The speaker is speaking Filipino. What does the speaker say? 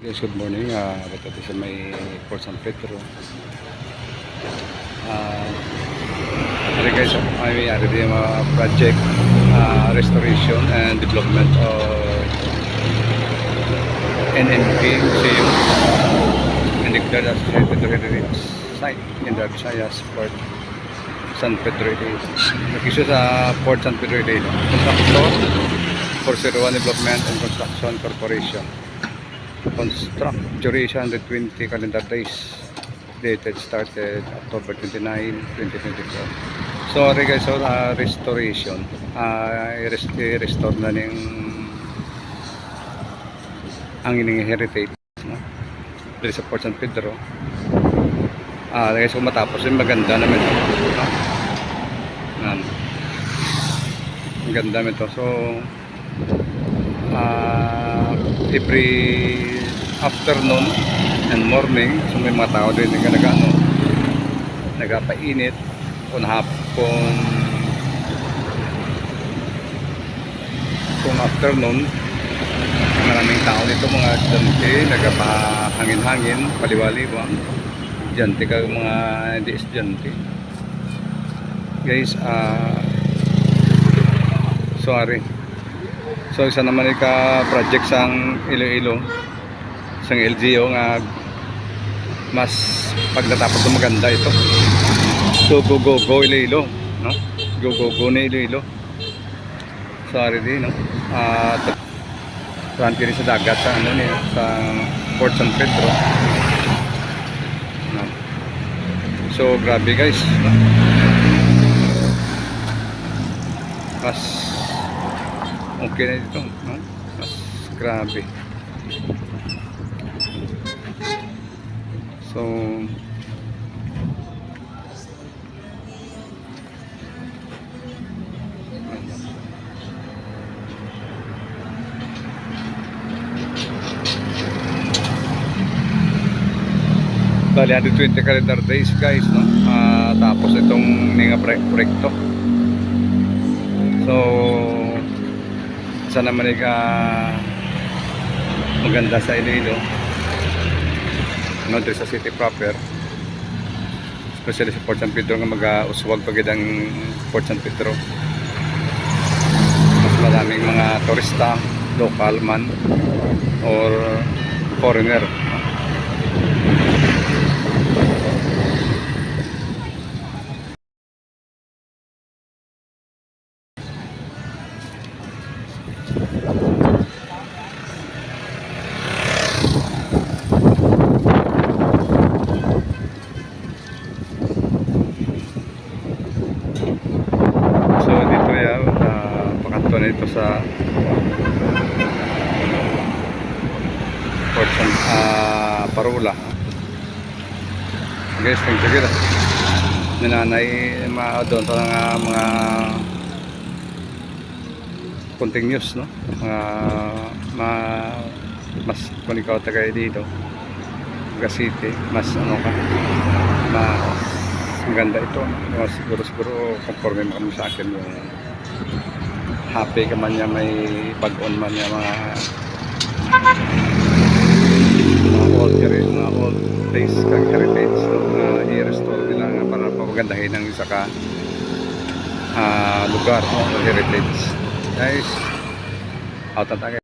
Yes, good morning. Dito sa may Port San Pedro. Hari guys, may ari din mga project restoration and development of NMP Museum and declared as Pedro Heritage Site in the Visayas Port San Pedro. Nag-issue sa Port San Pedro Contractor for 01 Development and Construction Corporation. Construct duration 120 calendar days, dated started October 29, 2024. So guys, so restoration, i-restore na ng ang ining heritage, no? Dito sa Port San Pedro. Guys, kung matapos yung maganda naman ito, no? Maganda naman ito. So every afternoon and morning, so may mga tao din na nagapainit kung hapon, kung afternoon maraming tao dito, mga estudyante nagapahangin-hangin, paliwaliwang estudyante ka, mga hindi estudyante guys. Sorry. So isa naman ka project sang Iloilo, sang LGU nga mas pag natapos maganda ito. So go Iloilo, no? Go na Iloilo. Sorry din, no? Tuhan kiri sa dagat sa ano niya, sa Port San Pedro. No? So grabe guys, no? Mas okay na dito, no? Mas grabe. So bali 120 calendar days guys, no? Tapos itong mga proyekto. So sana naman maganda sa Iloilo, no, sa city proper, especially sa Port San Pedro nga mag-uswag pagid ang Port San Pedro. Mas maraming mga turista, local man or foreigner. Ito sa Port San Parula. Guys, thank you guys. Nananay doon sa mga konting news, no? Mas kung ikaw tagay dito City, mas ano ka, mas maganda ito. Siguro conforme kami sa akin yung happy ka man niya, may pag-on man niya, mga old place kang heritage, no? I-restore nila nga para papagandahin ang isa ka lugar, no? Heritage guys, out at